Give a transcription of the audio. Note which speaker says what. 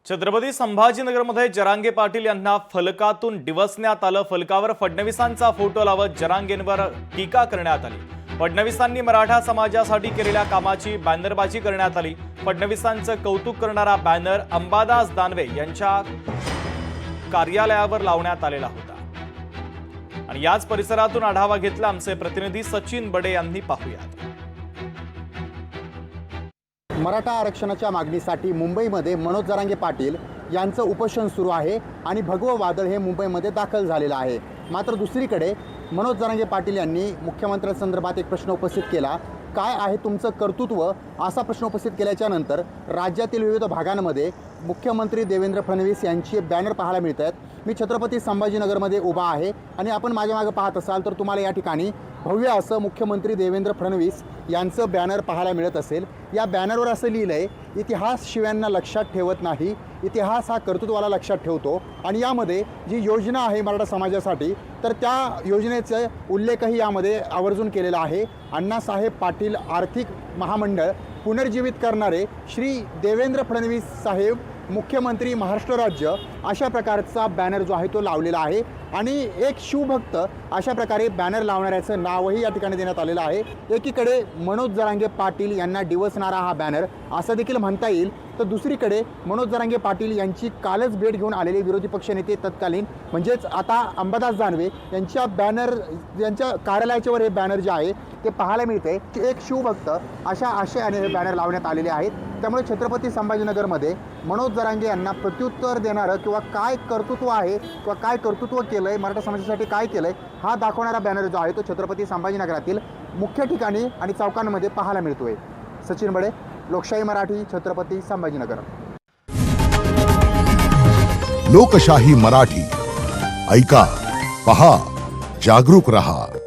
Speaker 1: छत्रपती संभाजीनगरमध्ये जरांगे पाटील यांना फलकातून डिवचण्यात आलं। फलकावर फडणवीसांचा फोटो लावत जरांगेंवर टीका करण्यात आली। फडणवीसांनी मराठा समाजासाठी केलेल्या कामाची बॅनरबाजी करण्यात आली। फडणवीसांचं कौतुक करणारा बॅनर अंबादास दानवे यांच्या कार्यालयावर लावण्यात आलेला होता। आणि याच परिसरातून आढावा घेतला आमचे प्रतिनिधी सचिन बडे यांनी। पाहूयात।
Speaker 2: मराठा आरक्षणाच्या मागणीसाठी मुंबईमध्ये मनोज जरांगे पाटील यांचं उपोषण सुरू आहे आणि भगवं वादळ हे मुंबईमध्ये दाखल झालेलं आहे। मात्र दुसरीकडे मनोज जरांगे पाटील यांनी मुख्यमंत्र्यांसंदर्भात एक प्रश्न उपस्थित केला। काय आहे तुमचं कर्तृत्व असा प्रश्न उपस्थित केल्याच्या नंतर राज्यातील विविध भागांमध्ये मुख्यमंत्री देवेंद्र फडणवीस यांची बॅनर पाहायला मिळत आहेत। मी छत्रपती संभाजीनगरमध्ये उभा आहे आणि आपण माझ्या मागे पाहत असाल तर तुम्हाला या ठिकाणी भव्य असं मुख्यमंत्री देवेंद्र फडणवीस यांचं बॅनर पाहायला मिळत असेल। या बॅनरवर असं लिहिलं आहे, इतिहास शिव्यांना लक्षात ठेवत नाही, इतिहास हा कर्तृत्वाला लक्षात ठेवतो। आणि यामध्ये जी योजना आहे मराठा समाजासाठी तर त्या योजनेचा उल्लेखही यामध्ये आवर्जून केलेला आहे। अण्णासाहेब पाटील आर्थिक महामंडळ पुनर्जीवित करणारे श्री देवेंद्र फडणवीस साहेब मुख्यमंत्री महाराष्ट्र राज्य अशा प्रकारचा बॅनर जो आहे तो लावलेला आहे। आणि एक शिवभक्त अशा प्रकारे बॅनर लावणाऱ्याचं नावही या ठिकाणी देण्यात आलेलं आहे। एकीकडे मनोज जरांगे पाटील यांना डिवचणारा हा बॅनर असं देखील म्हणता येईल, तर दुसरीकडे मनोज जरांगे पाटील यांची कालच भेट घेऊन आलेले विरोधी पक्षनेते तत्कालीन म्हणजेच आता अंबादास दानवे यांच्या कार्यालयाच्या वर हे बॅनर जे आहे ते पाहायला मिळते की एक शिवभक्त अशा आशयाने हे बॅनर लावण्यात आलेले आहेत। त्यामुळे छत्रपती संभाजीनगरमध्ये मनोज जरांगे यांना प्रत्युत्तर देणारं किंवा काय कर्तृत्व आहे किंवा काय कर्तृत्व केलं आहे, मराठा समाजासाठी काय केलं आहे हा दाखवणारा बॅनर जो आहे तो छत्रपती संभाजीनगरातील मुख्य ठिकाणी आणि चौकांमध्ये पाहायला मिळतोय। सचिन बडे, लोकशाही मराठी, छत्रपती संभाजीनगर।
Speaker 3: लोकशाही मराठी ऐका, पहा, जागरूक रहा।